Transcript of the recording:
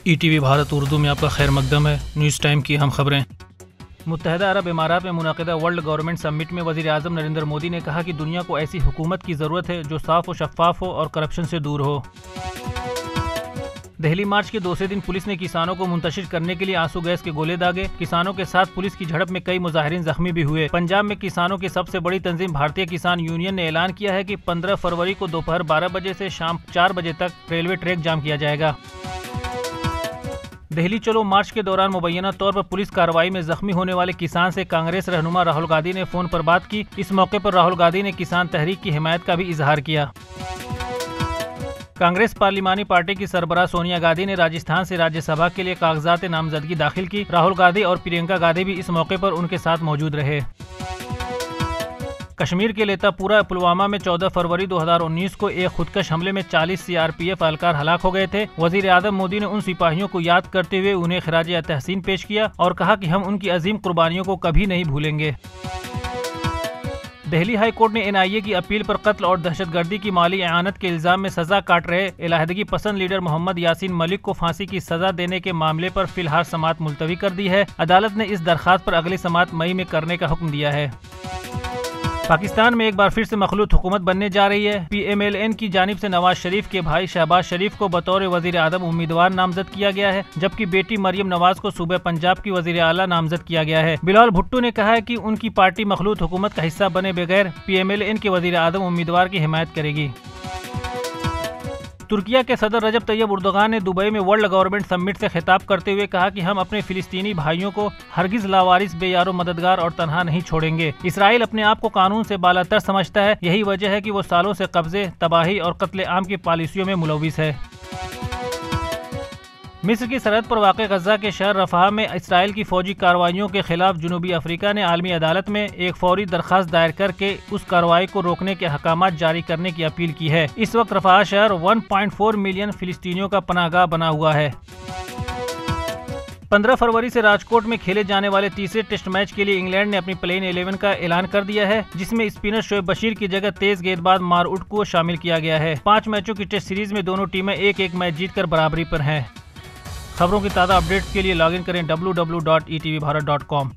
ETV Bharat Urdu میں آپ کا خیر مقدم ہے۔ نیوز ٹائم کی اہم خبریں۔ متحدہ عرب امارات میں منعقدہ ورلڈ گورنمنٹ سمٹ میں وزیر اعظم نریندر مودی نے کہا کہ دنیا کو ایسی حکومت کی ضرورت ہے جو صاف و شفاف ہو اور کرپشن سے دور ہو۔ دہلی مارچ کے دوسرے دن پولیس نے کسانوں کو منتشر کرنے کے لیے آنسو گیس کے گولے داغے۔ کسانوں کے ساتھ پولیس کی جھڑپ میں کئی مظاہرین زخمی بھی ہوئے۔ پنجاب میں کسانوں کی سب سے بڑی تنظیم بھارتیہ کسان یونین نے اعلان کیا ہے کہ 15 فروری کو دوپہر 12 بجے سے شام 4 بجے تک ریلوے ٹریک جام کیا جائے گا۔ دہلی چلو مارچ کے دوران مبینہ طور پر پولیس کارروائی میں زخمی ہونے والے کسان سے کانگریس رہنما راہل گاندھی نے فون پر بات کی۔ اس موقع پر راہل گاندھی نے کسان تحریک کی حمایت کا بھی اظہار کیا۔ کانگریس پارلیمانی پارٹی کی سربراہ سونیا گاندھی نے راجستھان سے راجیہ سبھا کے لیے کاغذات نامزدگی داخل کی۔ راہل گاندھی اور پرینکا گاندھی بھی اس موقع پر ان کے ساتھ موجود رہے۔ کشمیر کے لیتا پورہ پلوامہ میں 14 فروری 2019 کو ایک خودکش حملے میں 40 CRPF اہلکار ہلاک ہو گئے تھے۔ وزیر اعظم مودی نے ان سپاہیوں کو یاد کرتے ہوئے انہیں خراج تحسین پیش کیا اور کہا کہ ہم ان کی عظیم قربانیوں کو کبھی نہیں بھولیں گے۔ دہلی ہائی کورٹ نے NIA کی اپیل پر قتل اور دہشت گردی کی مالی اعانت کے الزام میں سزا کاٹ رہے علیحدگی پسند لیڈر محمد یاسین ملک کو پھانسی کی سزا دینے کے معاملے پر فی الحال سماعت ملتوی کر دی ہے۔ عدالت نے اس درخواست پر اگلی سماعت مئی میں کرنے کا حکم دیا ہے۔ پاکستان میں ایک بار پھر سے مخلوط حکومت بننے جا رہی ہے۔ PMLN کی جانب سے نواز شریف کے بھائی شہباز شریف کو بطور وزیر اعظم امیدوار نامزد کیا گیا ہے، جبکہ بیٹی مریم نواز کو صوبہ پنجاب کی وزیر اعلیٰ نامزد کیا گیا ہے۔ بلال بھٹو نے کہا ہے کہ ان کی پارٹی مخلوط حکومت کا حصہ بنے بغیر PMLN کے وزیر اعظم امیدوار کی حمایت کرے گی۔ ترکیہ کے صدر رجب طیب اردوغان نے دبئی میں ورلڈ گورنمنٹ سمٹ سے خطاب کرتے ہوئے کہا کہ ہم اپنے فلسطینی بھائیوں کو ہرگز لاوارث، بے یار و مددگار اور تنہا نہیں چھوڑیں گے۔ اسرائیل اپنے آپ کو قانون سے بالاتر سمجھتا ہے، یہی وجہ ہے کہ وہ سالوں سے قبضے، تباہی اور قتل عام کی پالیسیوں میں ملوث ہے۔ مصر کی سرحد پر واقع غزہ کے شہر رفح میں اسرائیل کی فوجی کارروائیوں کے خلاف جنوبی افریقہ نے عالمی عدالت میں ایک فوری درخواست دائر کر کے اس کارروائی کو روکنے کے احکامات جاری کرنے کی اپیل کی ہے۔ اس وقت رفح شہر 1.4 ملین فلسطینیوں کا پناہ گاہ بنا ہوا ہے۔ 15 فروری سے راجکوٹ میں کھیلے جانے والے تیسرے ٹیسٹ میچ کے لیے انگلینڈ نے اپنی پلین 11 کا اعلان کر دیا ہے، جس میں اسپنر شعیب بشیر کی جگہ تیز گیند باز مارؤڈ کو شامل کیا گیا ہے۔ 5 میچوں کی ٹیسٹ سیریز میں دونوں ٹیمیں ایک ایک میچ جیت کر برابری پر ہیں۔ خبروں کی تازہ اپڈیٹس کے لیے لاگ ان کریں www.etvbharat.com۔